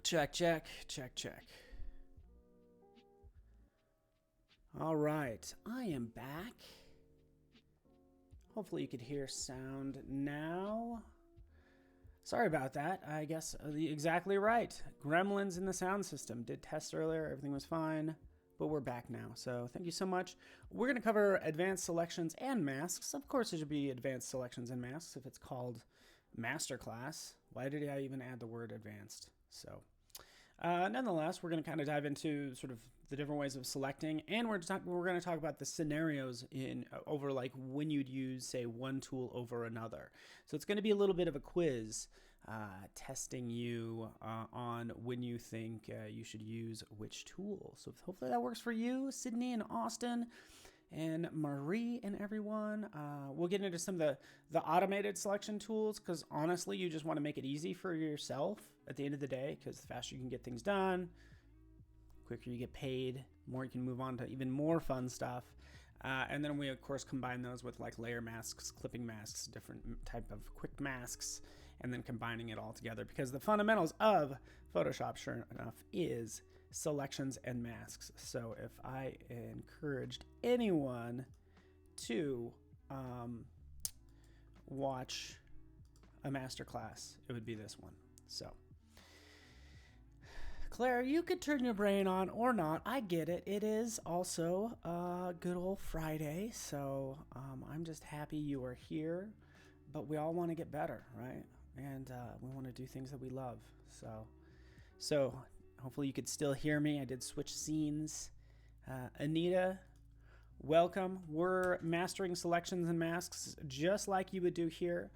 Check, check, check, check. All right, I am back. Hopefully you could hear sound now. Sorry about that. I guess exactly right. Gremlins in the sound system. Did tests earlier, everything was fine, but we're back now. So thank you so much. We're going to cover advanced selections and masks. Of course, it should be advanced selections and masks if it's called Masterclass. Why did I even add the word advanced? So nonetheless, we're going to kind of dive into sort of the different ways of selecting, and we're going to talk about the scenarios over like when you'd use, say, one tool over another. So it's going to be a little bit of a quiz testing you on when you think you should use which tool. So hopefully that works for you, Sydney and Austin and Marie and everyone. We'll get into some of the automated selection tools because honestly, you just want to make it easy for yourself at the end of the day, because the faster you can get things done, quicker you get paid, more you can move on to even more fun stuff. And then we, of course, combine those with like layer masks, clipping masks, different type of quick masks, and then combining it all together, because the fundamentals of Photoshop, sure enough, is selections and masks. So if I encouraged anyone to watch a masterclass, it would be this one. So Claire, you could turn your brain on or not. I get it. It is also a good old Friday. So I'm just happy you are here, but we all want to get better, right? And we want to do things that we love. So hopefully you could still hear me. I did switch scenes. Anita, welcome. We're mastering selections and masks just like you would do here.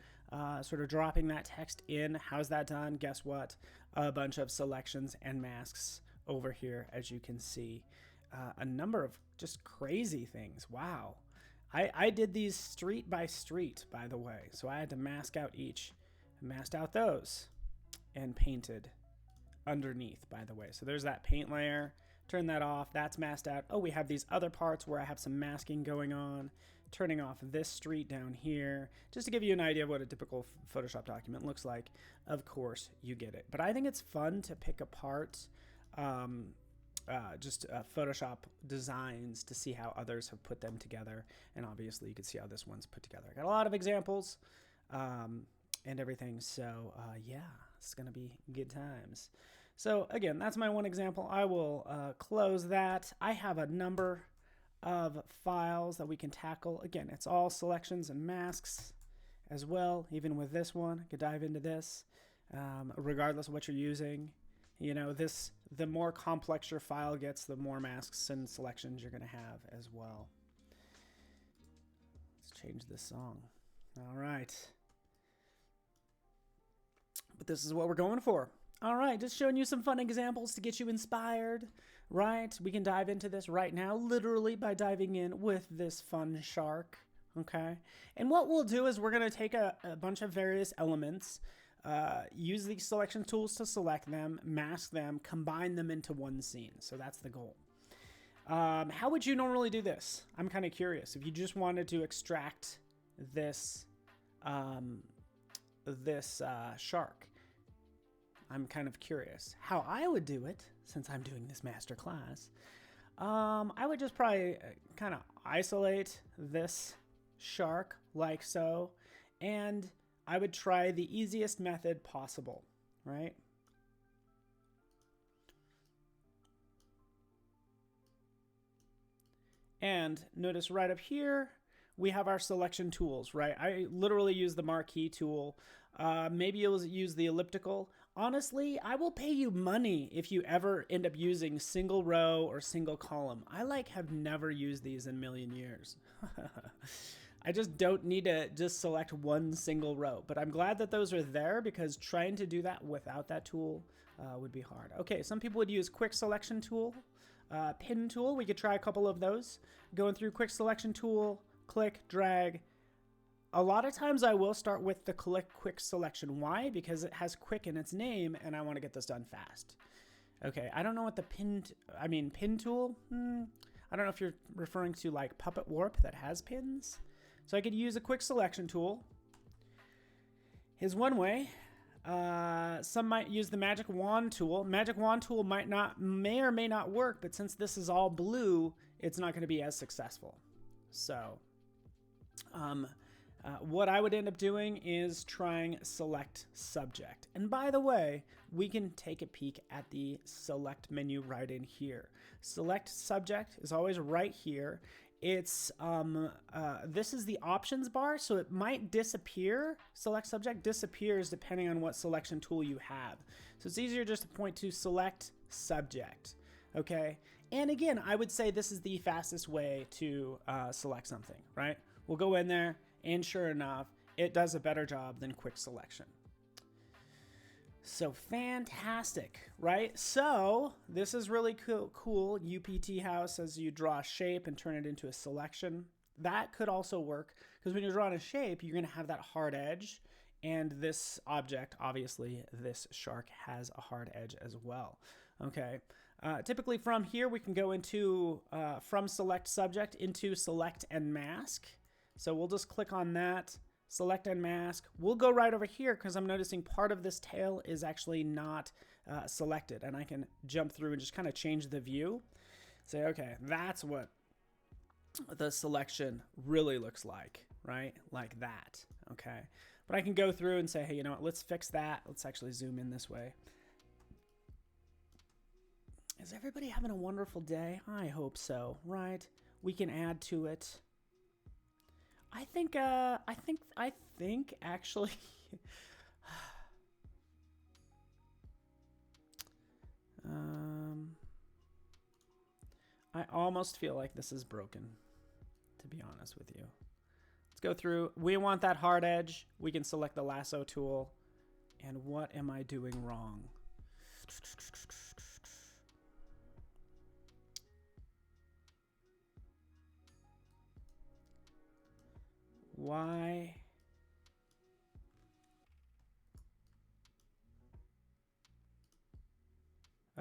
Sort of dropping that text in. How's that done? Guess what? A bunch of selections and masks over here, as you can see. A number of just crazy things. Wow. I did these street by street, by the way. So I had to mask out each. Masked out those and painted underneath, by the way. So there's that paint layer. Turn that off. That's masked out. Oh, we have these other parts where I have some masking going on. Turning off this street down here, just to give you an idea of what a typical Photoshop document looks like. Of course, you get it. But I think it's fun to pick apart Photoshop designs to see how others have put them together. And obviously, you can see how this one's put together. I got a lot of examples and everything. So yeah, it's going to be good times. So again, that's my one example. I will close that. I have a number of files that we can tackle. Again, it's all selections and masks as well. Even with this one, I could dive into this regardless of what you're using. You know, the more complex your file gets, the more masks and selections you're going to have as well. Let's change this song. All right. But this is what we're going for. All right, just showing you some fun examples to get you inspired, right? We can dive into this right now, literally by diving in with this fun shark, okay? And what we'll do is we're going to take a bunch of various elements, use these selection tools to select them, mask them, combine them into one scene. So that's the goal. How would you normally do this? I'm kind of curious. If you just wanted to extract this, shark, I'm kind of curious how I would do it, since I'm doing this master class. I would just probably kind of isolate this shark like so, and I would try the easiest method possible, right? And notice right up here, we have our selection tools, right? I literally use the marquee tool. Maybe you'll use the elliptical. Honestly, I will pay you money if you ever end up using single row or single column. I have never used these in a million years. I just don't need to just select one single row, but I'm glad that those are there, because trying to do that without that tool would be hard. Okay, some people would use quick selection tool, pen tool. We could try a couple of those. Going through quick selection tool, click, drag. A lot of times I will start with the quick selection. Why? Because it has quick in its name and I want to get this done fast. Okay, I don't know what the pin tool? I don't know if you're referring to like Puppet Warp that has pins. So I could use a quick selection tool. Is one way. Some might use the magic wand tool. Magic wand tool may or may not work, but since this is all blue, it's not going to be as successful. So what I would end up doing is trying select subject. And by the way, we can take a peek at the select menu right in here. Select subject is always right here. It's this is the options bar, so it might disappear. Select subject disappears depending on what selection tool you have. So it's easier just to point to select subject, okay? And again, I would say this is the fastest way to select something, right? We'll go in there, and sure enough, it does a better job than quick selection. So fantastic, right? So this is really cool. UPT house says you draw a shape and turn it into a selection. That could also work because when you're drawing a shape, you're going to have that hard edge. And this object, obviously, this shark has a hard edge as well. Okay. Typically from here, we can go into from select subject into select and mask. So we'll just click on that. Select and mask. We'll go right over here because I'm noticing part of this tail is actually not selected, and I can jump through and just kind of change the view. Say, okay, that's what the selection really looks like, right? Like that, okay? But I can go through and say, hey, you know what? Let's fix that. Let's actually zoom in this way. Is everybody having a wonderful day? I hope so, right? We can add to it. I think actually, I almost feel like this is broken, to be honest with you. Let's go through. We want that hard edge. We can select the lasso tool. And what am I doing wrong? Why?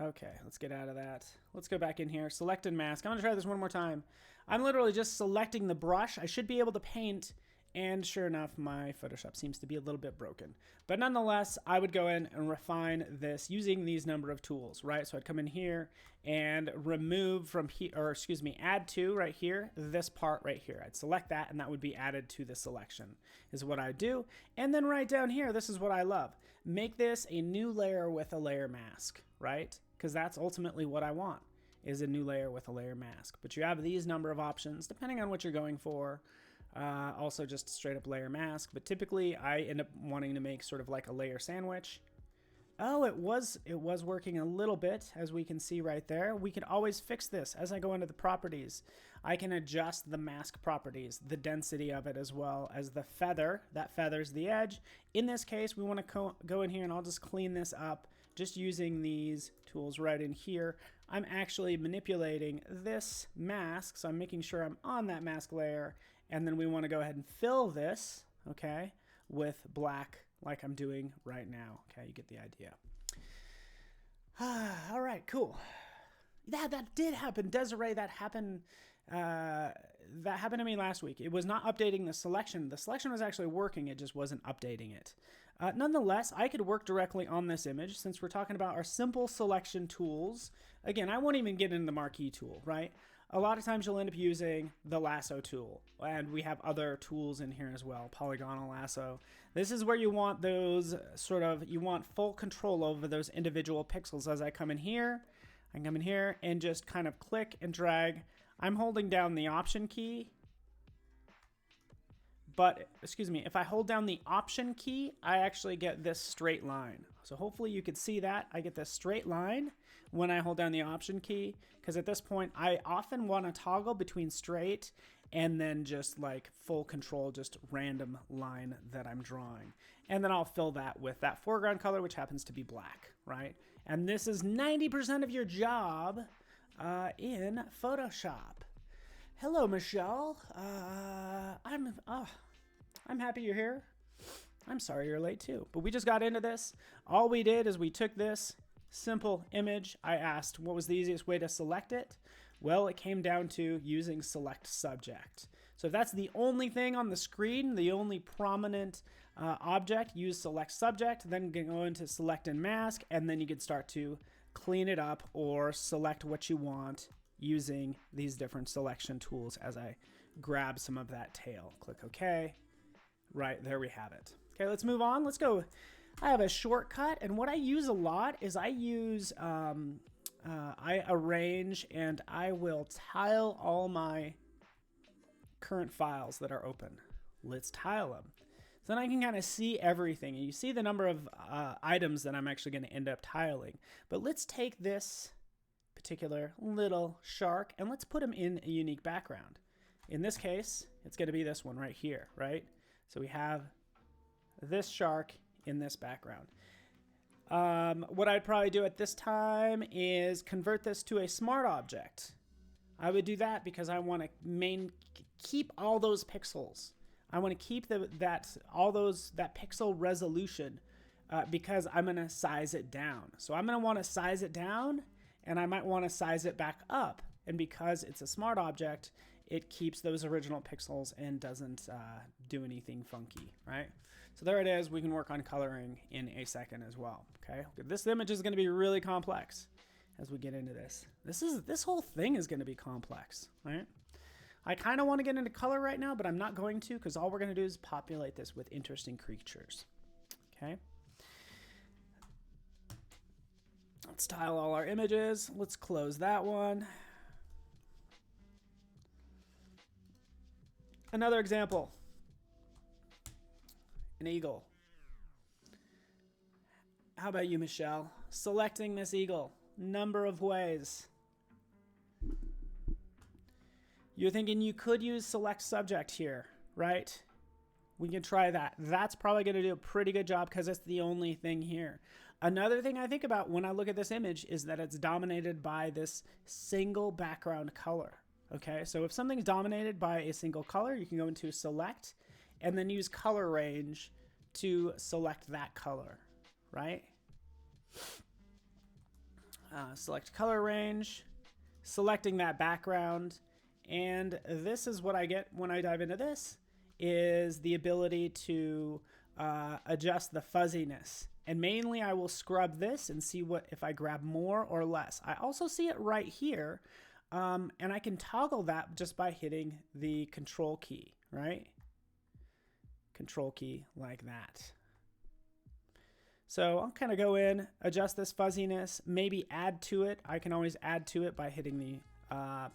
Okay, let's get out of that. Let's go back in here. Select and mask. I'm going to try this one more time. I'm literally just selecting the brush. I should be able to paint, and sure enough, my Photoshop seems to be a little bit broken. But nonetheless, I would go in and refine this using these number of tools, right? So I'd come in here and remove from here, or excuse me, add to right here, this part right here. I'd select that, and that would be added to the selection, is what I do. And then right down here, this is what I love. Make this a new layer with a layer mask, right? Because that's ultimately what I want, is a new layer with a layer mask. But you have these number of options, depending on what you're going for. Also just straight up layer mask, but typically I end up wanting to make sort of like a layer sandwich. Oh, it was working a little bit, as we can see right there. We can always fix this as I go into the properties. I can adjust the mask properties, the density of it, as well as the feather. That feathers the edge. In this case, we want to go in here and I'll just clean this up just using these tools right in here. I'm actually manipulating this mask, so I'm making sure I'm on that mask layer. And then we want to go ahead and fill this, okay, with black like I'm doing right now. Okay, you get the idea. All right, cool. That did happen. Desiree, that happened to me last week. It was not updating the selection. The selection was actually working. It just wasn't updating it. Nonetheless, I could work directly on this image since we're talking about our simple selection tools. Again, I won't even get into the marquee tool, right? A lot of times you'll end up using the lasso tool, and we have other tools in here as well, polygonal lasso. This is where you want those you want full control over those individual pixels. As I come in here, I can come in here and just kind of click and drag. I'm holding down the option key, but excuse me, if I hold down the option key, I actually get this straight line. So hopefully you could see that. I get this straight line when I hold down the option key, because at this point I often want to toggle between straight and then just like full control, just random line that I'm drawing. And then I'll fill that with that foreground color, which happens to be black, right? And this is 90% of your job in Photoshop. Hello, Michelle. I'm happy you're here. I'm sorry you're late too, but we just got into this. All we did is we took this simple image. I asked what was the easiest way to select it. Well, it came down to using select subject. So if that's the only thing on the screen, the only prominent object, use select subject, then go into select and mask, and then you can start to clean it up or select what you want using these different selection tools as I grab some of that tail. Click OK. Right, there we have it. Okay, let's move on. Let's go. I have a shortcut, and what I use a lot is I use, I arrange and I will tile all my current files that are open. Let's tile them. So then I can kind of see everything. And you see the number of items that I'm actually going to end up tiling. But let's take this particular little shark and let's put him in a unique background. In this case, it's going to be this one right here, right? So we have this shark in this background. What I'd probably do at this time is convert this to a smart object. I would do that because I want to keep all those pixels. I want to keep that pixel resolution because I'm going to size it down. So I'm going to want to size it down, and I might want to size it back up. And because it's a smart object, it keeps those original pixels and doesn't do anything funky, right? So there it is. We can work on coloring in a second as well. Okay, this image is going to be really complex as we get into this. This whole thing is going to be complex, right? I kind of want to get into color right now, but I'm not going to because all we're going to do is populate this with interesting creatures. Okay. Let's tile all our images. Let's close that one. Another example. An eagle. How about you, Michelle? Selecting this eagle. Number of ways. You're thinking you could use select subject here, right? We can try that. That's probably going to do a pretty good job because it's the only thing here. Another thing I think about when I look at this image is that it's dominated by this single background color. Okay, so if something's dominated by a single color, you can go into select and then use color range to select that color, right? Select color range, selecting that background. And this is what I get when I dive into this, is the ability to adjust the fuzziness. And mainly I will scrub this and see if I grab more or less. I also see it right here, and I can toggle that just by hitting the control key, right? Control key like that. So I'll kind of go in, adjust this fuzziness, maybe add to it. I can always add to it by hitting the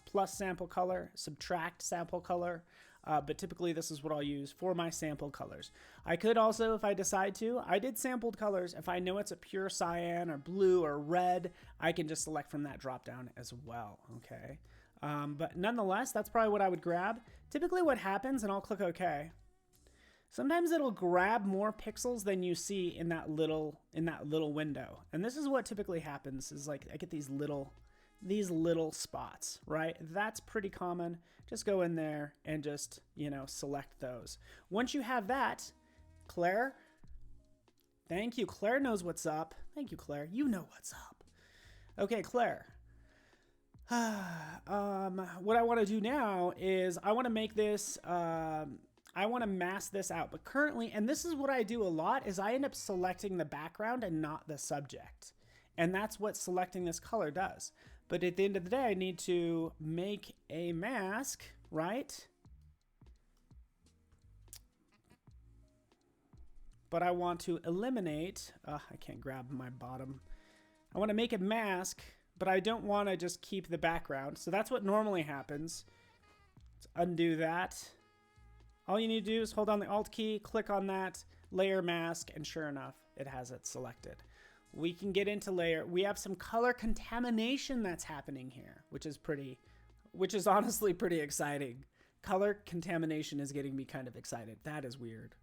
plus sample color, subtract sample color, but typically this is what I'll use for my sample colors. I could also, if I decide to, I did sampled colors. If I know it's a pure cyan or blue or red, I can just select from that drop down as well, okay? But nonetheless, that's probably what I would grab. Typically what happens, and I'll click OK, sometimes it'll grab more pixels than you see in that little window. And this is what typically happens, is like I get these little spots, right? That's pretty common. Just go in there and just, select those. Once you have that, Claire, thank you. Claire knows what's up. Thank you, Claire. You know what's up. Okay, Claire. What I want to do now is I want to make this, I want to mask this out. But currently, and this is what I do a lot, is I end up selecting the background and not the subject. And that's what selecting this color does. But at the end of the day, I need to make a mask, right? But I want to eliminate, I can't grab my bottom. I want to make a mask, but I don't want to just keep the background. So that's what normally happens. Let's undo that. All you need to do is hold on the Alt key, click on that, layer mask, and sure enough, it has it selected. We can get into layer. We have some color contamination that's happening here, which is honestly pretty exciting. Color contamination is getting me kind of excited. That is weird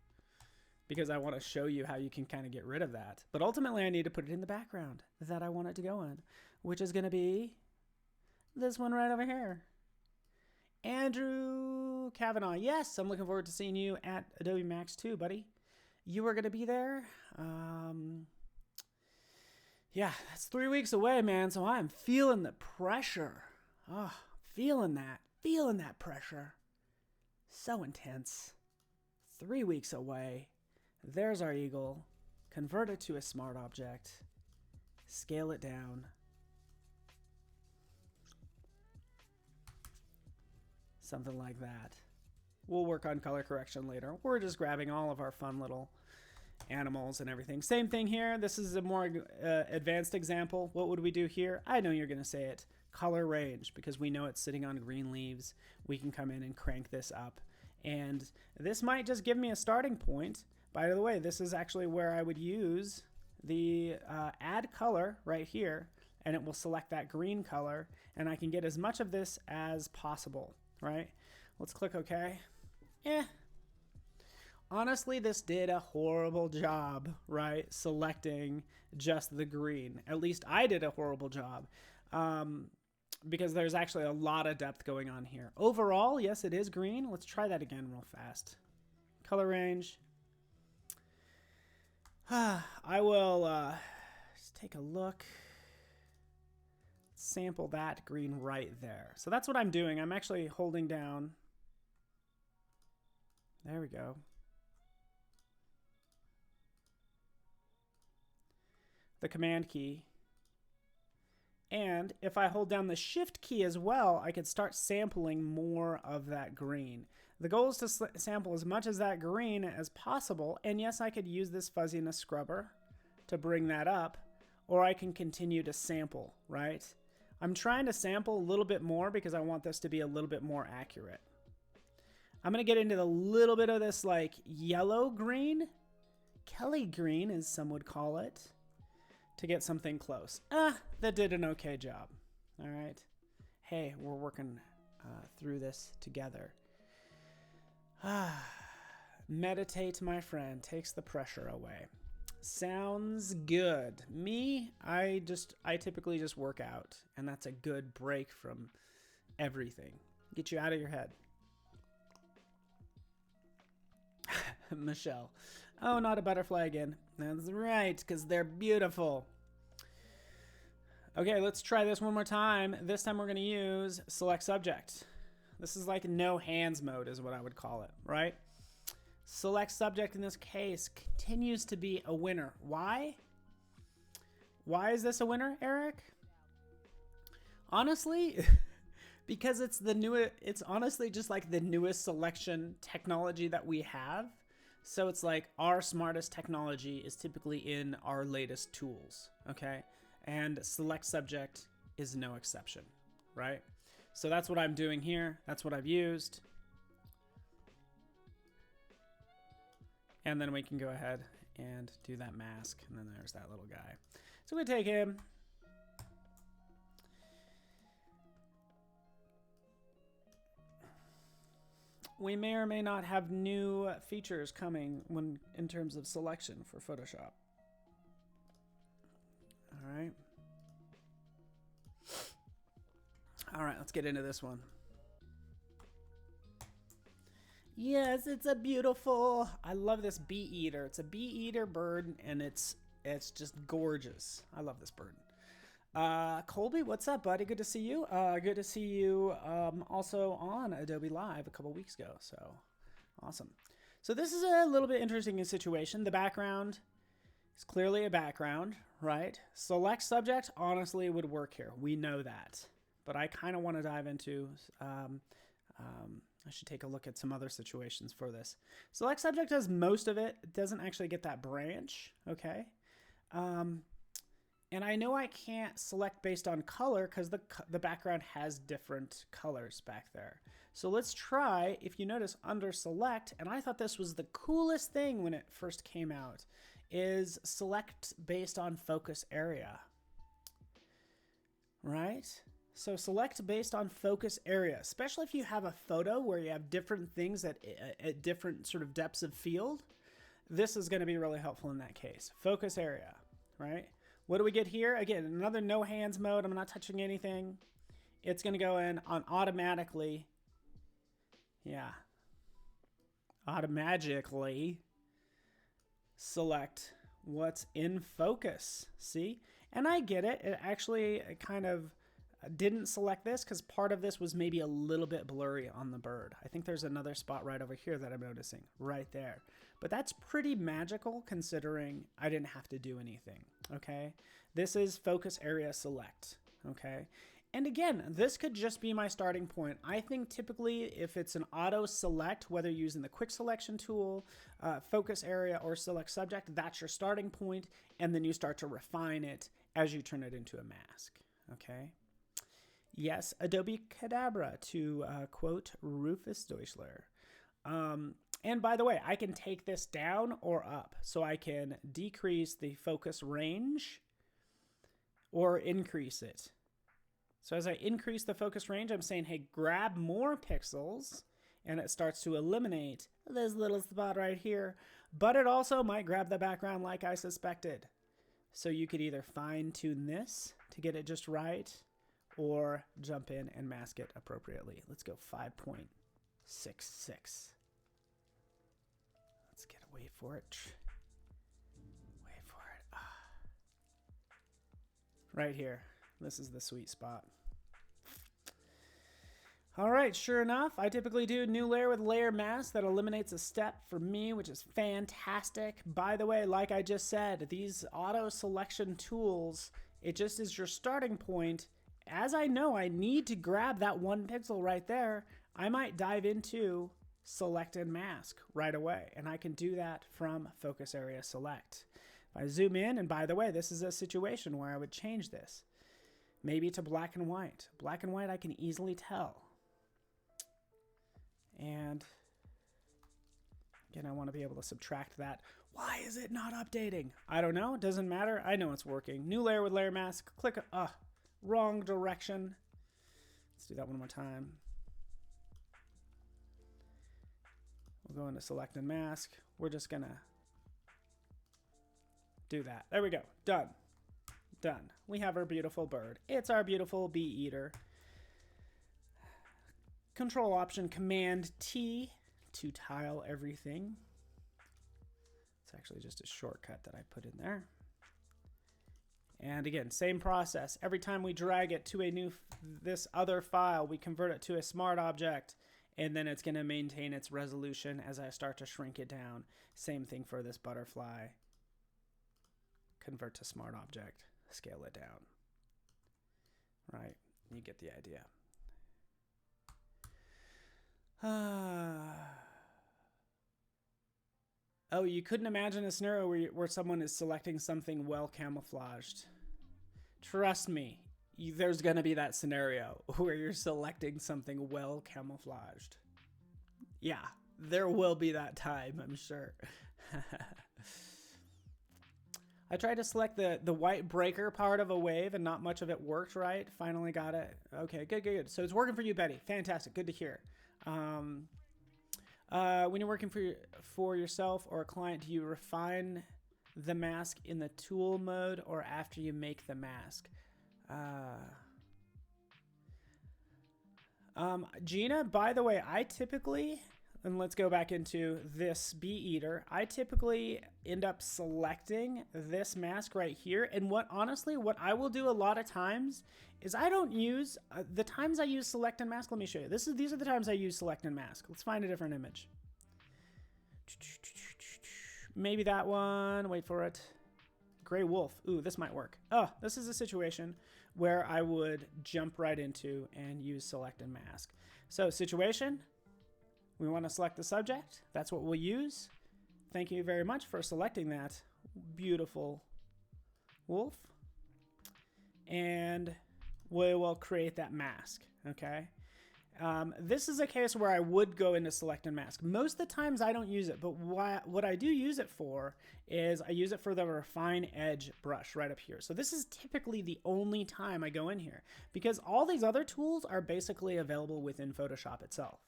because I want to show you how you can kind of get rid of that. But ultimately I need to put it in the background that I want it to go in, which is going to be this one right over here. Andrew Kavanaugh. Yes, I'm looking forward to seeing you at Adobe Max too, buddy. You are going to be there. Yeah, that's 3 weeks away, man. So I'm feeling the pressure. Oh, feeling that pressure. So intense. 3 weeks away. There's our eagle. Convert it to a smart object. Scale it down. Something like that. We'll work on color correction later. We're just grabbing all of our fun little animals and everything. Same thing here. This is a more advanced example. What would we do here? I know you're going to say it. Color range, because we know it's sitting on green leaves. We can come in and crank this up. And this might just give me a starting point. By the way, this is actually where I would use the add color right here, and it will select that green color, and I can get as much of this as possible, right? Let's click OK. Honestly, this did a horrible job, right? Selecting just the green. At least I did a horrible job. Because there's actually a lot of depth going on here. Overall, yes, it is green. Let's try that again real fast. Color range. I will just take a look. Sample that green right there. So that's what I'm doing. I'm actually holding down. There we go. The command key. And if I hold down the shift key as well, I could start sampling more of that green. The goal is to sample as much as that green as possible. And yes, I could use this fuzziness scrubber to bring that up, or I can continue to sample, right? I'm trying to sample a little bit more because I want this to be a little bit more accurate. I'm going to get into the little bit of this like yellow green, Kelly green as some would call it, to get something close. That did an okay job. All right. Hey, we're working through this together. Meditate, my friend, takes the pressure away. Sounds good. Me, I typically just work out, and that's a good break from everything. Get you out of your head. Michelle. Oh, not a butterfly again. That's right, because they're beautiful. Okay, let's try this one more time. This time we're going to use select subject. This is like no hands mode is what I would call it, right? Select subject in this case continues to be a winner. Why? Why is this a winner, Eric? Honestly, because it's honestly just like the newest selection technology that we have. So it's like our smartest technology is typically in our latest tools, okay? And select subject is no exception, right? So that's what I'm doing here. That's what I've used. And then we can go ahead and do that mask. And then there's that little guy. So we take him. We may or may not have new features coming in terms of selection for Photoshop. All right. All right, let's get into this one. Yes, it's a beautiful, I love this bee eater. It's a bee eater bird, and it's just gorgeous. I love this bird. Colby, what's up, buddy? Good to see you. Good to see you also on Adobe Live a couple weeks ago. So awesome. So this is a little bit interesting situation. The background is clearly a background, right? Select subject honestly would work here. We know that. But I kind of want to dive into, I should take a look at some other situations for this. Select subject does most of it. It doesn't actually get that branch, okay? And I know I can't select based on color because the background has different colors back there. So let's try, if you notice under select, and I thought this was the coolest thing when it first came out, is select based on focus area, right? So select based on focus area, especially if you have a photo where you have different things at different sort of depths of field. This is going to be really helpful in that case. Focus area, right? What do we get here? Again, another no hands mode. I'm not touching anything. It's going to go in on automatically. Yeah. Automatically select what's in focus. See? And I get it. It actually kind of didn't select this because part of this was maybe a little bit blurry on the bird. I think there's another spot right over here that I'm noticing right there. But that's pretty magical considering I didn't have to do anything, okay? This is focus area select, okay? And again, this could just be my starting point. I think typically if it's an auto select, whether you're using the quick selection tool, focus area, or select subject, that's your starting point, and then you start to refine it as you turn it into a mask, okay? Yes, Adobe Cadabra, to quote Rufus Deutschler. And by the way, I can take this down or up, so I can decrease the focus range or increase it. So as I increase the focus range, I'm saying, hey, grab more pixels, and it starts to eliminate this little spot right here, but it also might grab the background like I suspected. So you could either fine tune this to get it just right, or jump in and mask it appropriately. Let's go 5.66. Let's get a wait for it. Wait for it. Right here. This is the sweet spot. All right, sure enough, I typically do new layer with layer mask. That eliminates a step for me, which is fantastic. By the way, like I just said, these auto selection tools, it just is your starting point. As I know I need to grab that one pixel right there, I might dive into select and mask right away. And I can do that from focus area select. If I zoom in, and by the way, this is a situation where I would change this. Maybe to black and white. Black and white I can easily tell. And again, I want to be able to subtract that. Why is it not updating? I don't know. It doesn't matter. I know it's working. New layer with layer mask. Click. Wrong direction. Let's do that one more time. We'll go into select and mask. We're just going to do that. There we go. Done. Done. We have our beautiful bird. It's our beautiful bee eater. Control Option Command T to tile everything. It's actually just a shortcut that I put in there. And again, same process. Every time we drag it to this other file, we convert it to a smart object, and then it's going to maintain its resolution as I start to shrink it down. Same thing for this butterfly. Convert to smart object, scale it down. Right, you get the idea. Oh, you couldn't imagine a scenario where someone is selecting something well camouflaged. Trust me, there's going to be that scenario where you're selecting something well camouflaged. Yeah, there will be that time, I'm sure. I tried to select the white breaker part of a wave and not much of it worked right. Finally got it. Okay, good. So it's working for you, Betty. Fantastic. Good to hear. When you're working for yourself or a client, do you refine the mask in the tool mode or after you make the mask? Gina, by the way, I typically, and let's go back into this bee eater, I typically end up selecting this mask right here. And honestly, what I will do a lot of times is I don't use, the times I use select and mask, let me show you. These are the times I use select and mask. Let's find a different image. Maybe that one, wait for it. Gray wolf, ooh, this might work. Oh, this is a situation where I would jump right into and use select and mask. So situation, we want to select the subject. That's what we'll use. Thank you very much for selecting that beautiful wolf. And we will create that mask, okay? This is a case where I would go into select and mask. Most of the times I don't use it, but what I do use it for is I use it for the refine edge brush right up here. So this is typically the only time I go in here because all these other tools are basically available within Photoshop itself,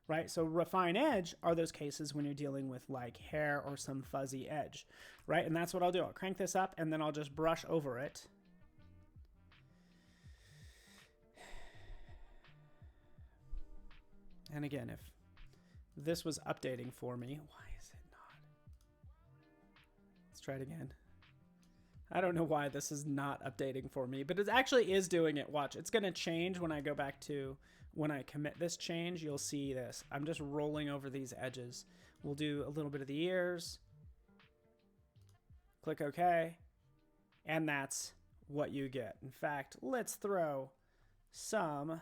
right? So refine edge are those cases when you're dealing with like hair or some fuzzy edge, right? And that's what I'll do. I'll crank this up and then I'll just brush over it. And again, if this was updating for me, why is it not? Let's try it again. I don't know why this is not updating for me, but it actually is doing it. Watch, it's going to change when I go back to, when I commit this change, you'll see this. I'm just rolling over these edges. We'll do a little bit of the ears. Click OK. And that's what you get. In fact, let's throw some,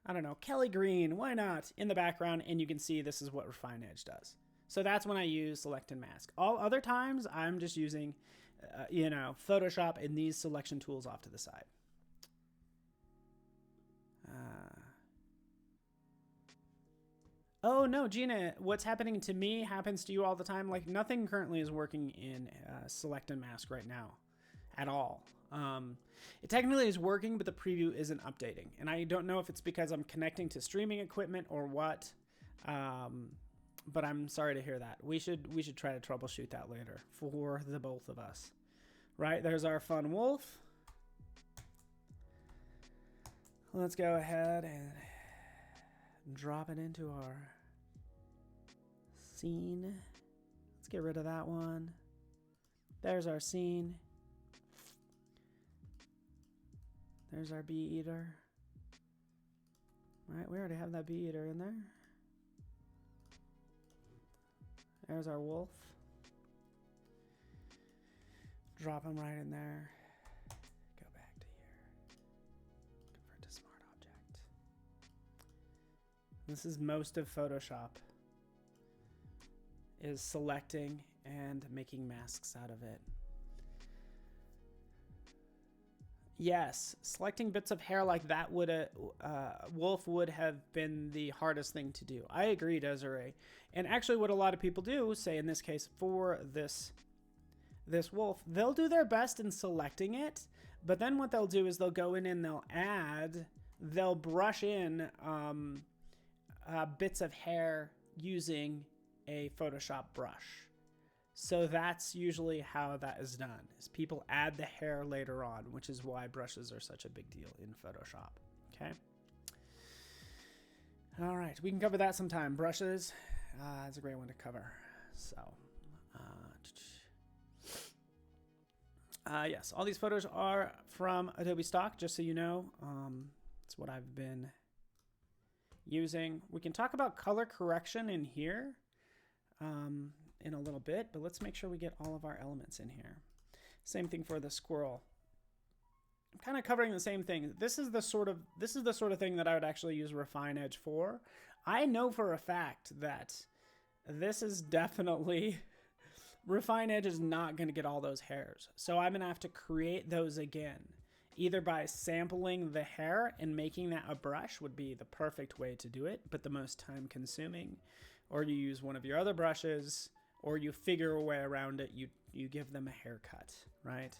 I don't know, Kelly Green, why not, in the background, and you can see this is what Refine Edge does. So that's when I use Select and Mask. All other times, I'm just using, you know, Photoshop and these selection tools off to the side. Oh no, Gina, what's happening to me happens to you all the time. Like, nothing currently is working in Select and Mask right now at all. It technically is working, but the preview isn't updating. And I don't know if it's because I'm connecting to streaming equipment or what. But I'm sorry to hear that. We should try to troubleshoot that later for the both of us. Right, there's our fun wolf. Let's go ahead and drop it into our scene. Let's get rid of that one. There's our scene. There's our bee eater. All right, we already have that bee eater in there. There's our wolf. Drop him right in there. Go back to here. Convert to smart object. This is most of Photoshop, is selecting and making masks out of it. Yes, selecting bits of hair like that would wolf would have been the hardest thing to do. I agree, Desiree. And actually what a lot of people do, say in this case for this wolf, they'll do their best in selecting it, but then what they'll do is they'll go in and they'll brush in bits of hair using a Photoshop brush. So that's usually how that is done, is people add the hair later on, which is why brushes are such a big deal in Photoshop. Okay. All right, we can cover that sometime. Brushes, it's a great one to cover. So, yes, all these photos are from Adobe stock, just so you know. It's what I've been using. We can talk about color correction in here. In a little bit, but let's make sure we get all of our elements in here. Same thing for the squirrel. I'm kind of covering the same thing. This is the sort of thing that I would actually use Refine Edge for. I know for a fact that this is definitely Refine Edge is not going to get all those hairs. So I'm going to have to create those again. Either by sampling the hair and making that a brush would be the perfect way to do it, but the most time consuming. Or you use one of your other brushes, or you figure a way around it, you give them a haircut, right?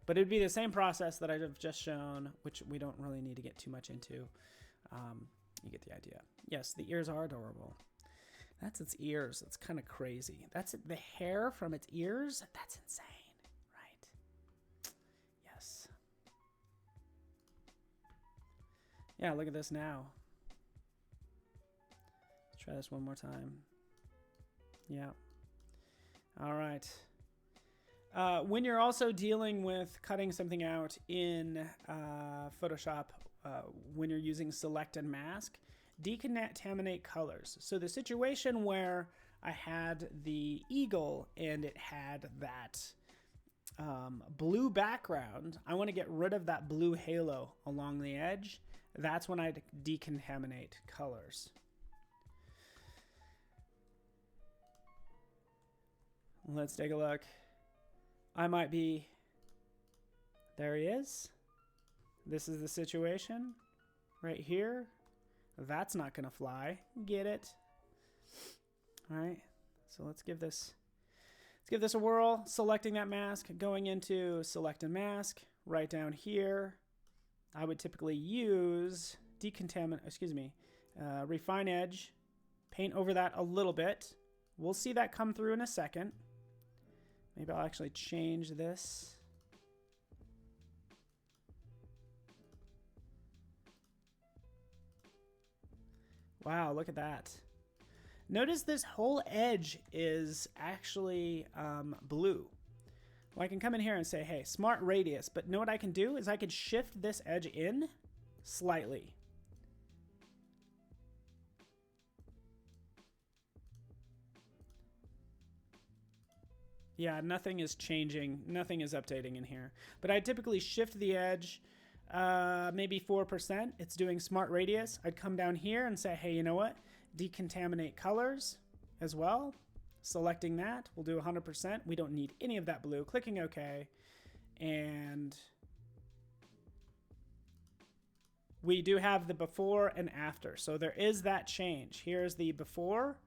But it'd be the same process that I've just shown, which we don't really need to get too much into. You get the idea. Yes, the ears are adorable. That's its ears. That's kind of crazy. That's the hair from its ears. That's insane, right? Yes. Yeah, look at this now. Let's try this one more time. Yeah. All right. When you're also dealing with cutting something out in Photoshop, when you're using Select and Mask, Decontaminate Colors. So the situation where I had the eagle and it had that blue background, I want to get rid of that blue halo along the edge. That's when I decontaminate colors. Let's take a look. I might be, there he is. This is the situation right here. That's not gonna fly. Get it? All right. So let's give this a whirl. Selecting that mask, going into Select and Mask. Right down here, I would typically use Refine Edge. Paint over that a little bit. We'll see that come through in a second. Maybe I'll actually change this. Wow, look at that. Notice this whole edge is actually blue. Well, I can come in here and say, hey, smart radius. But know what I can do is I could shift this edge in slightly. Yeah, nothing is changing. Nothing is updating in here. But I typically shift the edge maybe 4%. It's doing smart radius. I'd come down here and say, hey, you know what? Decontaminate colors as well. Selecting that. We'll do 100%. We don't need any of that blue. Clicking OK. And we do have the before and after. So there is that change. Here's the before,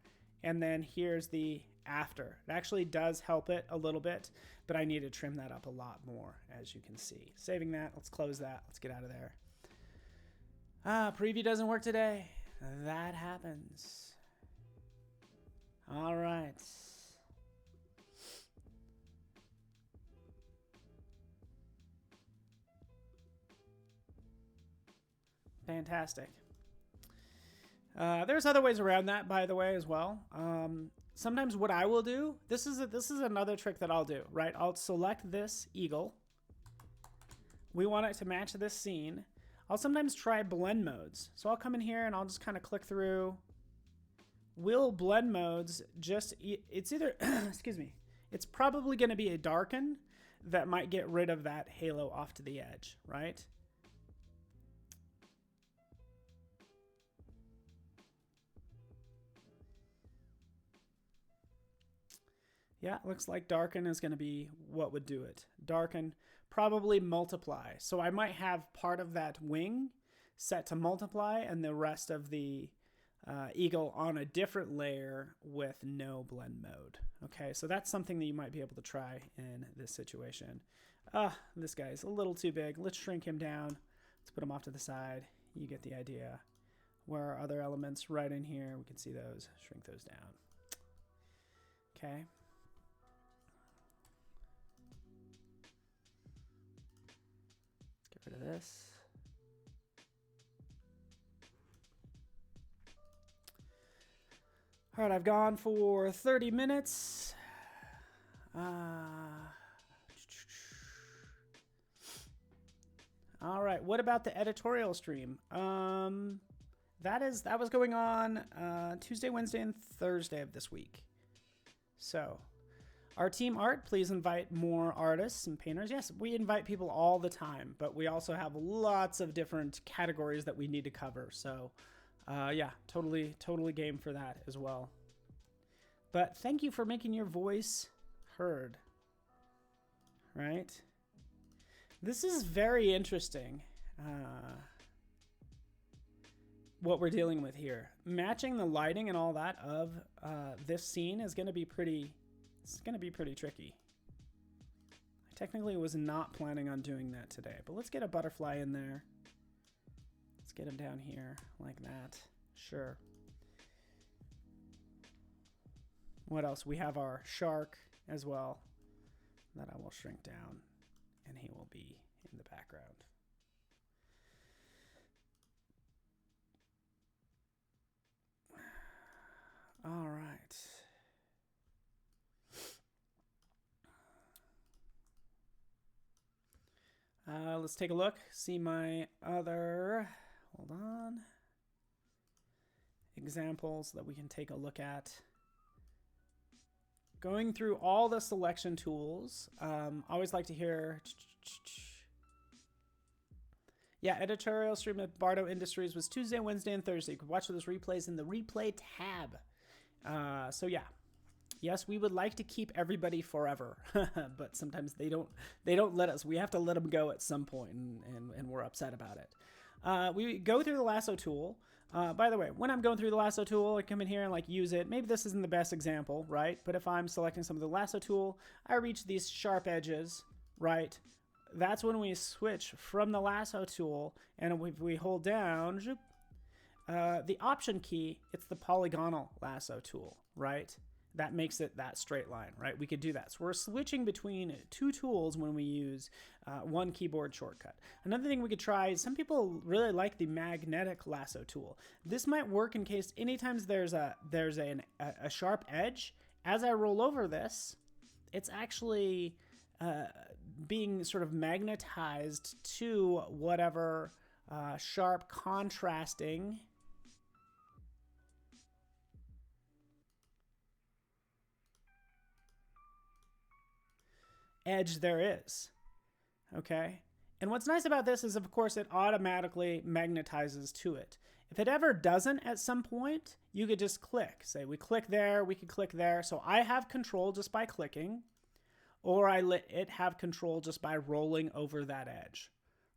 and then here's the after. It actually does help it a little bit, but I need to trim that up a lot more, as you can see. Saving that. Let's close that. Let's get out of there. Preview doesn't work today. That happens. All right. Fantastic. There's other ways around that, by the way, as well. Sometimes what I will do, this is another trick that I'll do, right? I'll select this eagle. We want it to match this scene. I'll sometimes try blend modes. So I'll come in here and I'll just kind of click through. Will blend modes just, it's either, excuse me, it's probably going to be a darken that might get rid of that halo off to the edge, right? Yeah, looks like darken is going to be what would do it. Darken, probably multiply. So I might have part of that wing set to multiply and the rest of the eagle on a different layer with no blend mode. Okay, so that's something that you might be able to try in this situation. This guy's a little too big. Let's shrink him down. Let's put him off to the side. You get the idea. Where are other elements? Right in here. We can see those. Shrink those down. Okay. Rid of this. All right, I've gone for 30 minutes. All right, what about the editorial stream? That was going on Tuesday, Wednesday, and Thursday of this week. So our team art, please invite more artists and painters. Yes, we invite people all the time, but we also have lots of different categories that we need to cover. So yeah, totally game for that as well. But thank you for making your voice heard, right? This is very interesting, what we're dealing with here. Matching the lighting and all that of this scene is going to be pretty... It's going to be pretty tricky. I technically was not planning on doing that today, but let's get a butterfly in there. Let's get him down here like that. Sure. What else? We have our shark as well that I will shrink down, and he will be in the background. All right. Let's take a look. See my other, hold on, examples that we can take a look at. Going through all the selection tools. I always like to hear. Yeah, editorial stream at Bardo Industries was Tuesday, Wednesday, and Thursday. You could watch those replays in the replay tab. So yeah. Yes, we would like to keep everybody forever, but sometimes they don't let us. We have to let them go at some point, and we're upset about it. We go through the Lasso Tool. By the way, when I'm going through the Lasso Tool, I come in here and like use it. Maybe this isn't the best example, right? But if I'm selecting some of the Lasso Tool, I reach these sharp edges, right? That's when we switch from the Lasso Tool, and if we hold down the Option key, it's the Polygonal Lasso Tool, right? That makes it that straight line, right? We could do that. So we're switching between two tools when we use one keyboard shortcut. Another thing we could try is some people really like the magnetic lasso tool. This might work in case anytime there's a sharp edge. As I roll over this, it's actually being sort of magnetized to whatever sharp contrasting edge there is. Okay. And what's nice about this is, of course, it automatically magnetizes to it. If it ever doesn't at some point, you could just click. Say we click there, we could click there. So I have control just by clicking, or I let it have control just by rolling over that edge,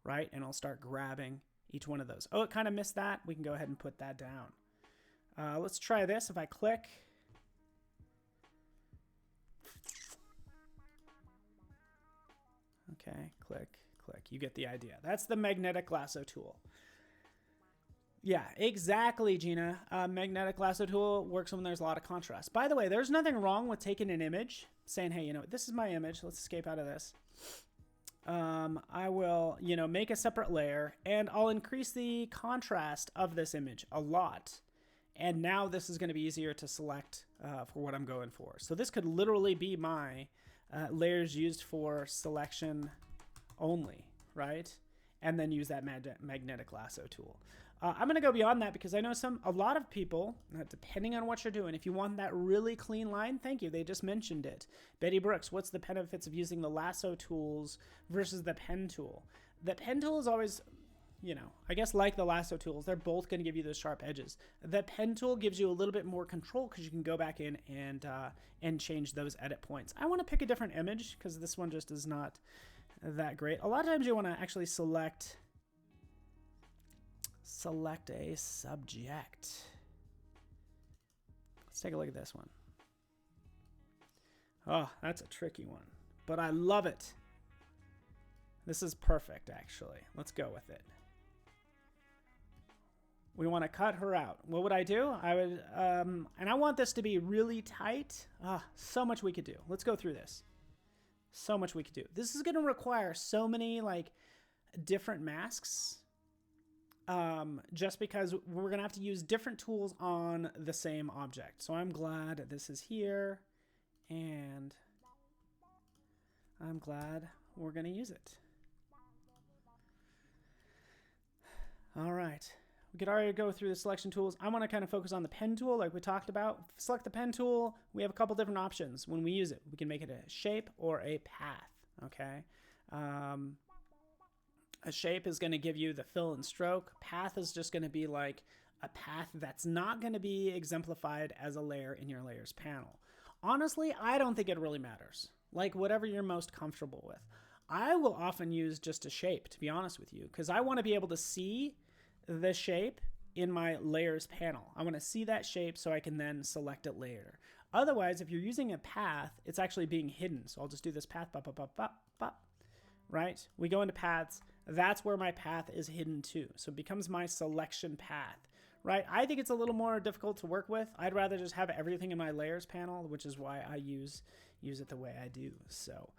right? And I'll start grabbing each one of those. Oh, it kind of missed that. We can go ahead and put that down. Let's try this. If I click, okay, click, click. You get the idea. That's the magnetic lasso tool. Yeah, exactly, Gina. Magnetic lasso tool works when there's a lot of contrast. By the way, there's nothing wrong with taking an image, saying, hey, you know, this is my image. Let's escape out of this. I will, you know, make a separate layer, and I'll increase the contrast of this image a lot. And now this is going to be easier to select for what I'm going for. So this could literally be my layers used for selection only, right? And then use that magnetic lasso tool. I'm going to go beyond that because I know a lot of people, depending on what you're doing, if you want that really clean line, thank you. They just mentioned it. Betty Brooks, what's the benefits of using the lasso tools versus the pen tool? The pen tool is always, you know, I guess like the lasso tools, they're both going to give you those sharp edges. The pen tool gives you a little bit more control because you can go back in and change those edit points. I want to pick a different image because this one just is not that great. A lot of times you want to actually select a subject. Let's take a look at this one. Oh, that's a tricky one, but I love it. This is perfect, actually. Let's go with it. We want to cut her out. What would I do? I would, and I want this to be really tight. So much we could do. Let's go through this. So much we could do. This is going to require so many like different masks. Just because we're going to have to use different tools on the same object. So I'm glad this is here, and I'm glad we're going to use it. All right. We could already go through the selection tools. I want to kind of focus on the pen tool like we talked about. Select the pen tool. We have a couple different options when we use it. We can make it a shape or a path, okay? A shape is going to give you the fill and stroke. Path is just going to be like a path that's not going to be exemplified as a layer in your layers panel. Honestly, I don't think it really matters. Like whatever you're most comfortable with. I will often use just a shape, to be honest with you, because I want to be able to see the shape in my layers panel. I want to see that shape so I can then select it later. Otherwise, if you're using a path, it's actually being hidden. So I'll just do this path, bop, bop, bop, bop, bop, right? We go into paths. That's where my path is hidden to. So it becomes my selection path, right? I think it's a little more difficult to work with. I'd rather just have everything in my layers panel, which is why I use it the way I do. So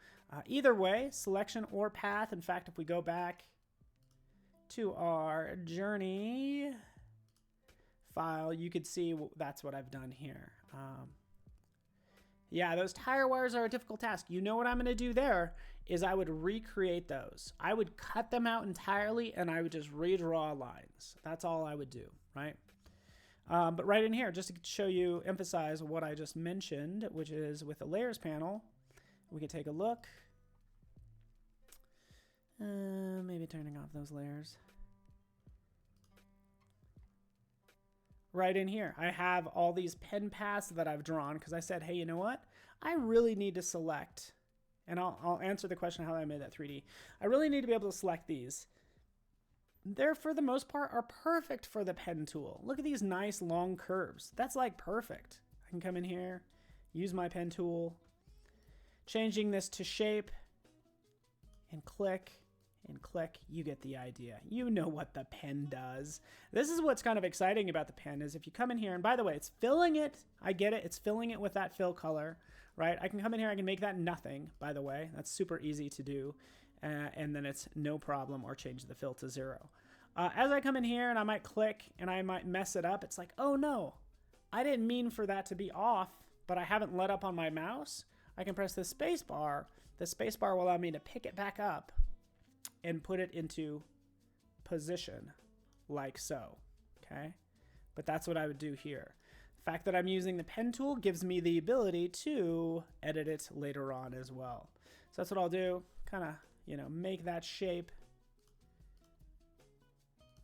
either way, selection or path. In fact, if we go back to our journey file, you could see that's what I've done here. Yeah, those tire wires are a difficult task. You know what I'm going to do there is I would recreate those. I would cut them out entirely and I would just redraw lines. That's all I would do, right? But right in here, just to show you, emphasize what I just mentioned, which is with the layers panel, we could take a look. Maybe turning off those layers. Right in here, I have all these pen paths that I've drawn because I said, hey, you know what? I really need to select, and I'll answer the question how I made that 3D. I really need to be able to select these. They're, for the most part, are perfect for the pen tool. Look at these nice long curves. That's like perfect. I can come in here, use my pen tool, changing this to shape, and click. And click, you get the idea. You know what the pen does. This is what's kind of exciting about the pen is if you come in here, and by the way, it's filling it. I get it. It's filling it with that fill color, right? I can come in here. I can make that nothing, by the way. That's super easy to do. And then it's no problem, or change the fill to 0. As I come in here and I might click and I might mess it up, it's like, oh no, I didn't mean for that to be off, but I haven't let up on my mouse. I can press the space bar. The space bar will allow me to pick it back up and put it into position like so, okay? But that's what I would do here. The fact that I'm using the pen tool gives me the ability to edit it later on as well. So that's what I'll do, kind of, you know, make that shape.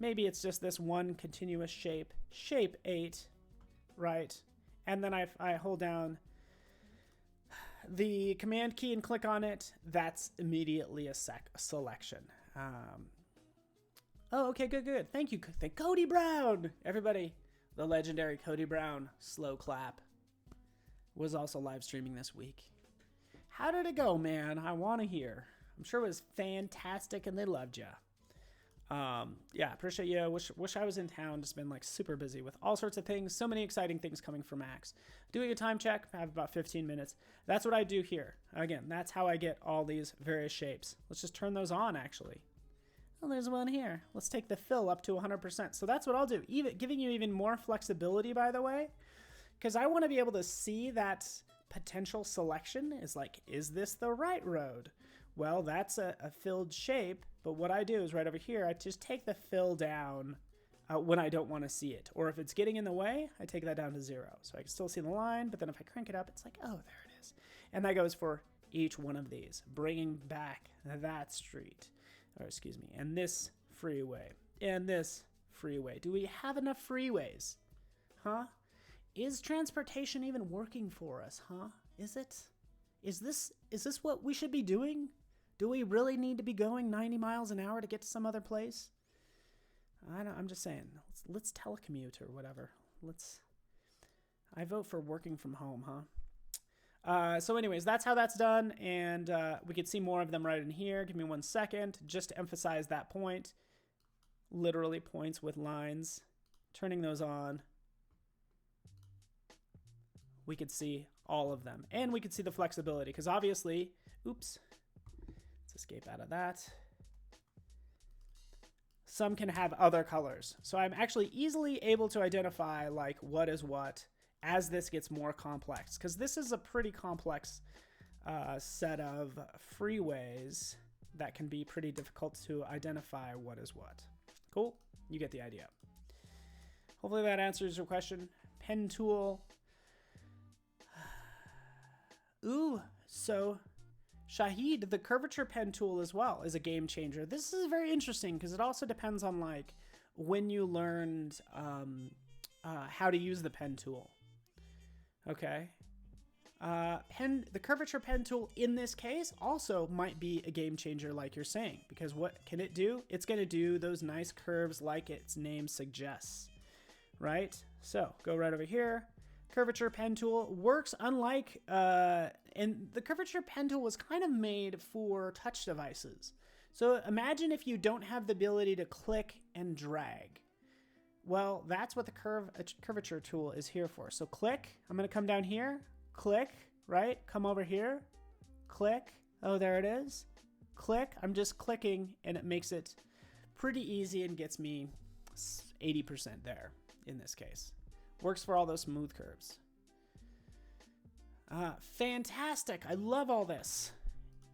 Maybe it's just this one continuous shape, shape 8, right? And then I hold down the command key and click on it. That's immediately a selection. Oh, okay, good. Thank you, Cody Brown. Everybody, the legendary Cody Brown, slow clap, was also live streaming this week. How did it go, man? I want to hear. I'm sure it was fantastic and they loved you. Yeah, appreciate you. Wish I was in town. Just been like super busy with all sorts of things. So many exciting things coming for Max. Doing a time check. I have about 15 minutes. That's what I do here. Again, that's how I get all these various shapes. Let's just turn those on actually. Oh, there's one here. Let's take the fill up to 100%. So that's what I'll do. Even giving you even more flexibility, by the way, because I want to be able to see that potential selection is like, is this the right road? Well, that's a filled shape, but what I do is right over here, I just take the fill down when I don't want to see it. Or if it's getting in the way, I take that down to 0. So I can still see the line, but then if I crank it up, it's like, oh, there it is. And that goes for each one of these, bringing back that street, or excuse me, and this freeway, and this freeway. Do we have enough freeways? Huh? Is transportation even working for us, huh? Is it? Is this what we should be doing? Do we really need to be going 90 miles an hour to get to some other place? I'm just saying, let's telecommute or whatever. I vote for working from home, huh? So anyways, that's how that's done. And we could see more of them right in here. Give me 1 second just to emphasize that point. Literally points with lines. Turning those on. We could see all of them. And we could see the flexibility because obviously, oops, let's escape out of that. Some can have other colors. So I'm actually easily able to identify like what is what as this gets more complex, because this is a pretty complex set of freeways that can be pretty difficult to identify what is what. Cool? You get the idea. Hopefully that answers your question. Pen tool. Ooh, so Shahid, the curvature pen tool as well is a game changer. This is very interesting because it also depends on like when you learned how to use the pen tool. Okay. The curvature pen tool in this case also might be a game changer like you're saying, because what can it do? It's going to do those nice curves like its name suggests, right? So go right over here. Curvature pen tool works unlike, and the curvature pen tool was kind of made for touch devices. So imagine if you don't have the ability to click and drag. Well, that's what the curvature tool is here for. So click, I'm going to come down here, click, right? Come over here, click. Oh, there it is. Click, I'm just clicking and it makes it pretty easy and gets me 80% there in this case. Works for all those smooth curves. Fantastic. I love all this.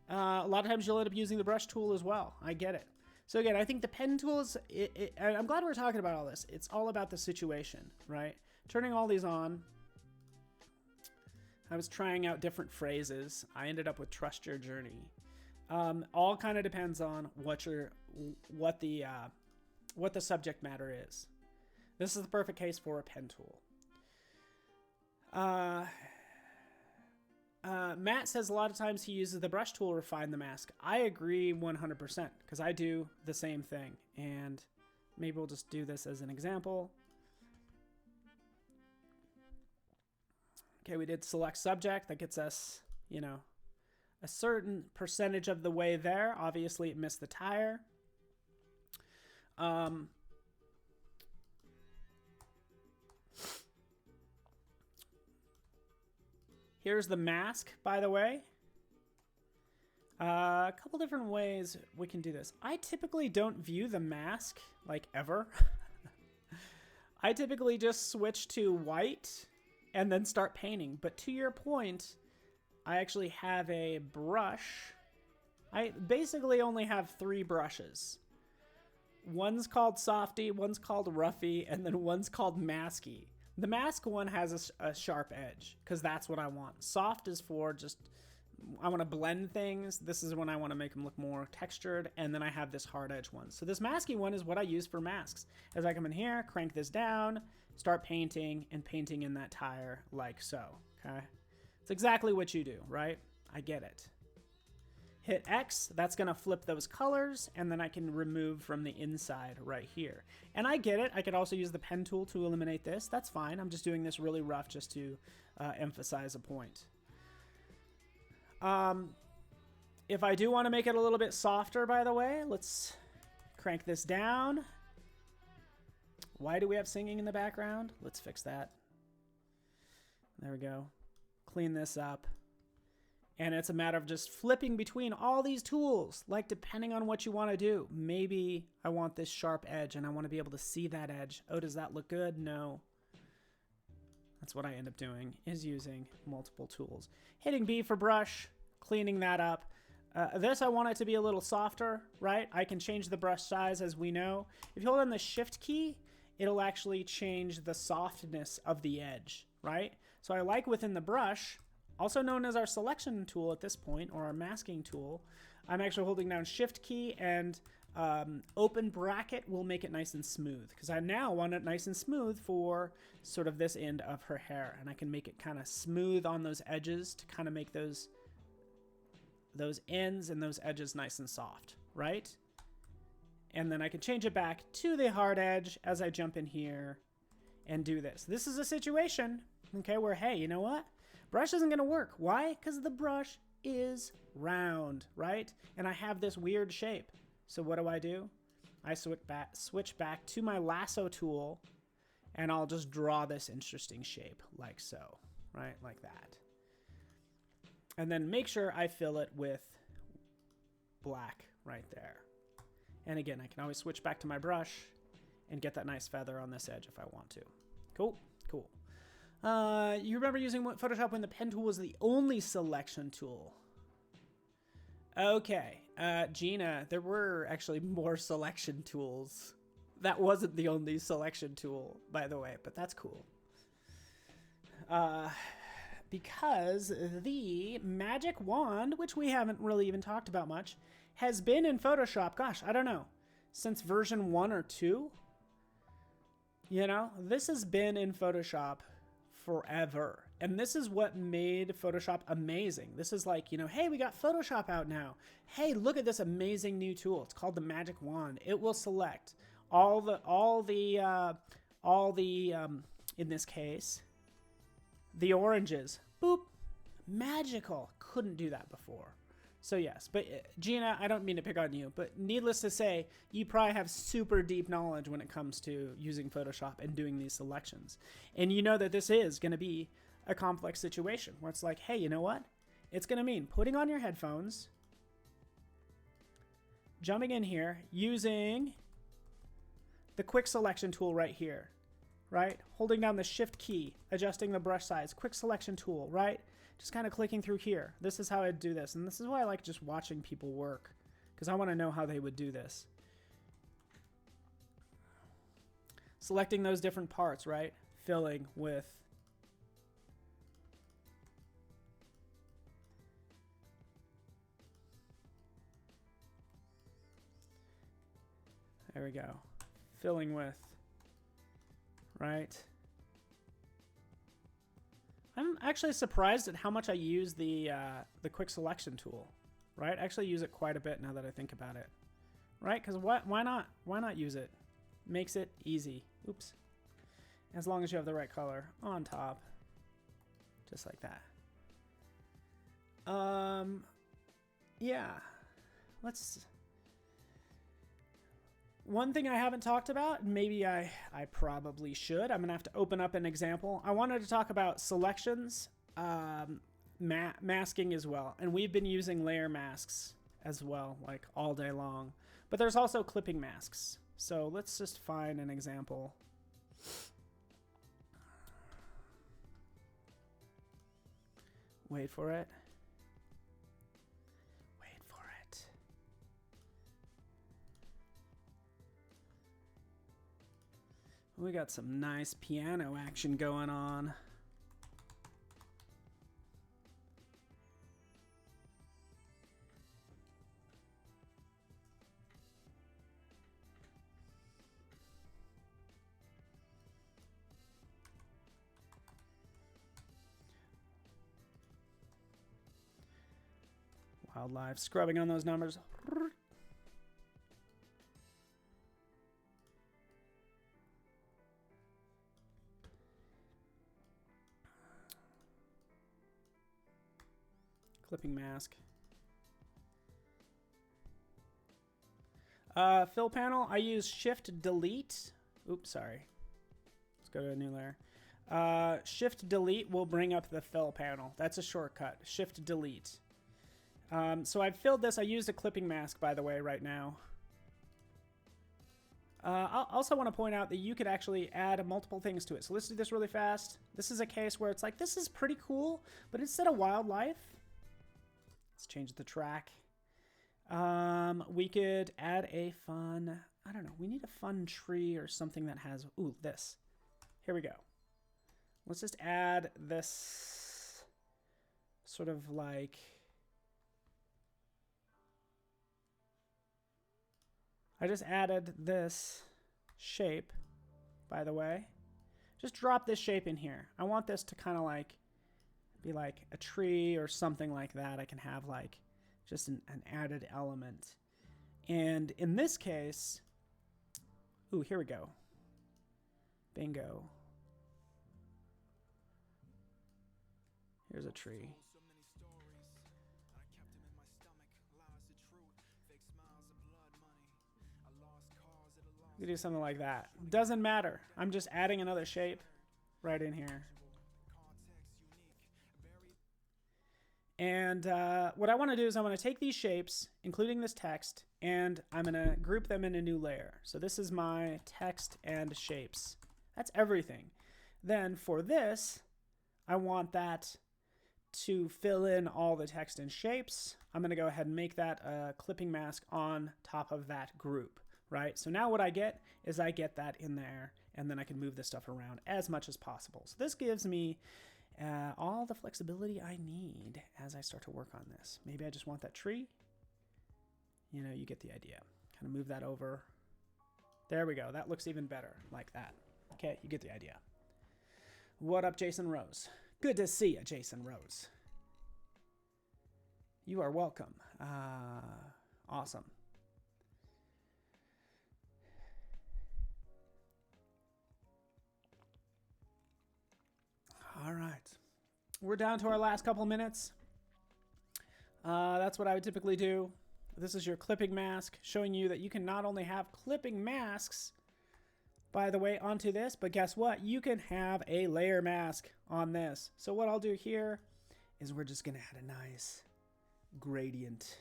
A lot of times you'll end up using the brush tool as well. I get it. So again, I think the pen tools, and I'm glad we're talking about all this. It's all about the situation, right? Turning all these on. I was trying out different phrases. I ended up with trust your journey. All kind of depends on what the subject matter is. This is the perfect case for a pen tool. Matt says a lot of times he uses the brush tool to refine the mask. I agree 100% because I do the same thing. And maybe we'll just do this as an example. Okay, we did select subject. That gets us, you know, a certain percentage of the way there. Obviously, it missed the tire. Here's the mask, by the way. A couple different ways we can do this. I typically don't view the mask, like, ever. I typically just switch to white and then start painting. But to your point, I actually have a brush. I basically only have 3 brushes. One's called Softy, one's called Roughy, and then one's called Masky. The mask one has a sharp edge because that's what I want. Soft is for just, I want to blend things. This is when I want to make them look more textured. And then I have this hard edge one. So this masky one is what I use for masks. As I come in here, crank this down, start painting and painting in that tire like so. Okay. It's exactly what you do, right? I get it. Hit X, that's going to flip those colors, and then I can remove from the inside right here. And I get it. I could also use the pen tool to eliminate this. That's fine. I'm just doing this really rough just to emphasize a point. If I do want to make it a little bit softer, by the way, let's crank this down. Why do we have singing in the background? Let's fix that. There we go. Clean this up. And it's a matter of just flipping between all these tools, like depending on what you want to do. Maybe I want this sharp edge and I want to be able to see that edge. Oh, does that look good? No. That's what I end up doing, is using multiple tools. Hitting B for brush, cleaning that up. This, I want it to be a little softer, right? I can change the brush size, as we know. If you hold on the Shift key, it'll actually change the softness of the edge, right? So I like within the brush, also known as our selection tool at this point, or our masking tool, I'm actually holding down Shift key, and open bracket will make it nice and smooth, because I now want it nice and smooth for sort of this end of her hair, and I can make it kind of smooth on those edges to kind of make those ends and those edges nice and soft, right? And then I can change it back to the hard edge as I jump in here and do this. This is a situation, okay, where, hey, you know what? Brush isn't going to work. Why? Because the brush is round, right? And I have this weird shape. So what do? I switch back to my lasso tool, and I'll just draw this interesting shape like so, right? Like that. And then make sure I fill it with black right there. And again, I can always switch back to my brush and get that nice feather on this edge if I want to. Cool, cool. You remember using Photoshop when the pen tool was the only selection tool? Okay, Gina, there were actually more selection tools. That wasn't the only selection tool, by the way, but that's cool. Because the magic wand, which we haven't really even talked about much, has been in Photoshop, gosh, I don't know, since version 1 or 2. You know, this has been in Photoshop forever. And this is what made Photoshop amazing. This is like, you know, hey, we got Photoshop out now. Hey, look at this amazing new tool. It's called the magic wand. It will select all the in this case, the oranges. Boop. Magical. Couldn't do that before. So yes, but Gina, I don't mean to pick on you, but needless to say, you probably have super deep knowledge when it comes to using Photoshop and doing these selections. And you know that this is going to be a complex situation where it's like, hey, you know what? It's going to mean putting on your headphones, jumping in here, using the quick selection tool right here, right? Holding down the Shift key, adjusting the brush size, quick selection tool, right? Just kind of clicking through here. This is how I do this. And this is why I like just watching people work, because I want to know how they would do this. Selecting those different parts, right? Filling with there we go. Filling with, right? I'm actually surprised at how much I use the quick selection tool, right? I actually use it quite a bit now that I think about it, right? Because why not? Why not use it? Makes it easy. Oops. As long as you have the right color on top, just like that. Yeah. Let's. One thing I haven't talked about, maybe I probably should. I'm going to have to open up an example. I wanted to talk about selections, masking as well. And we've been using layer masks as well, like all day long. But there's also clipping masks. So let's just find an example. Wait for it. We got some nice piano action going on. Wildlife, scrubbing on those numbers. Clipping mask. Fill panel, I use Shift Delete. Oops, sorry. Let's go to a new layer. Shift Delete will bring up the fill panel. That's a shortcut. Shift Delete. So I've filled this. I used a clipping mask, by the way, right now. I also want to point out that you could actually add multiple things to it. So let's do this really fast. This is a case where it's like, this is pretty cool, but instead of wildlife, let's change the track. We could add a fun, I don't know, we need a fun tree or something that has, ooh, this. Here we go. Let's just add this sort of like, I just added this shape, by the way. Just drop this shape in here. I want this to kind of like be like a tree or something like that. I can have like just an added element. And in this case, ooh, here we go. Bingo. Here's a tree. You could do something like that. Doesn't matter. I'm just adding another shape right in here. And what I want to do is I want to take these shapes, including this text, and I'm going to group them in a new layer. So this is my text and shapes. That's everything. Then for this, I want that to fill in all the text and shapes. I'm going to go ahead and make that a clipping mask on top of that group. Right? So now what I get is I get that in there, and then I can move this stuff around as much as possible. So this gives me all the flexibility I need as I start to work on this. Maybe I just want that tree. You know, you get the idea. Kind of move that over. There we go. That looks even better like that. Okay, you get the idea. What up, Jason Rose? Good to see you, Jason Rose. You are welcome. Awesome. All right, we're down to our last couple minutes. That's what I would typically do. This is your clipping mask, showing you that you can not only have clipping masks, by the way, onto this, but guess what? You can have a layer mask on this. So what I'll do here is we're just gonna add a nice gradient,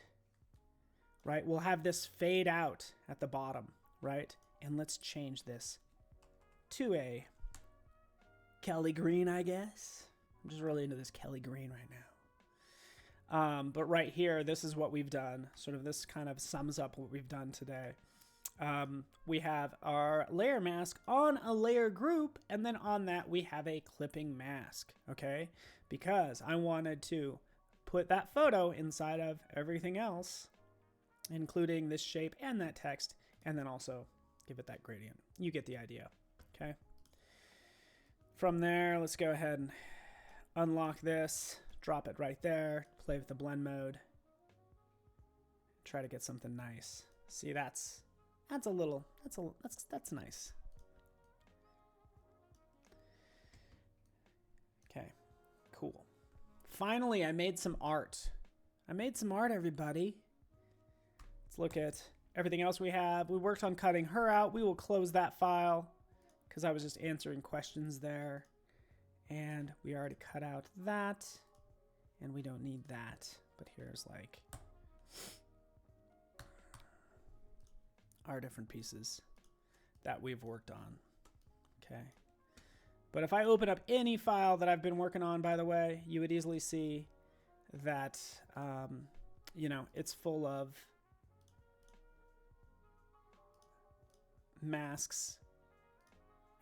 right? We'll have this fade out at the bottom, right? And let's change this to a Kelly green, I guess. I'm just really into this Kelly green right now. But right here, this is what we've done. Sort of this kind of sums up what we've done today. We have our layer mask on a layer group, and then on that we have a clipping mask, okay? Because I wanted to put that photo inside of everything else, including this shape and that text, and then also give it that gradient. You get the idea, okay? From there, let's go ahead and unlock this, drop it right there, play with the blend mode, try to get something nice. See, that's nice. Okay, cool. Finally, I made some art. Everybody. Let's look at everything else we have. We worked on cutting her out. We will close that file, because I was just answering questions there. And we already cut out that. And we don't need that. But here's like our different pieces that we've worked on. Okay. But if I open up any file that I've been working on, by the way, you would easily see that, you know, it's full of masks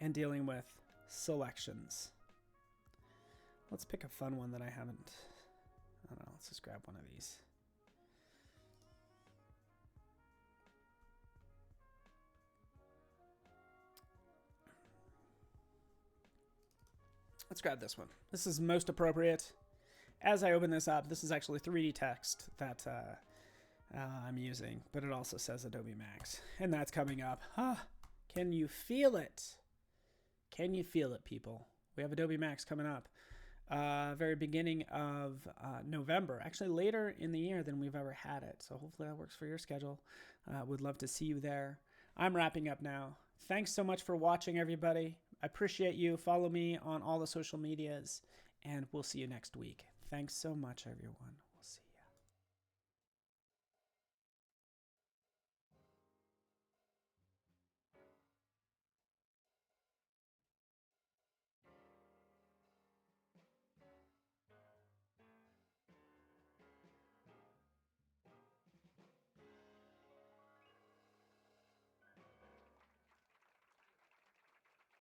and dealing with selections. Let's pick a fun one that I haven't. I don't know. Let's just grab one of these. Let's grab this one. This is most appropriate. As I open this up, this is actually 3D text that I'm using, but it also says Adobe Max, and that's coming up. Can you feel it? Can you feel it, people? We have Adobe Max coming up. Very beginning of November, actually later in the year than we've ever had it. So hopefully that works for your schedule. Would love to see you there. I'm wrapping up now. Thanks so much for watching, everybody. I appreciate you. Follow me on all the social medias, and we'll see you next week. Thanks so much, everyone.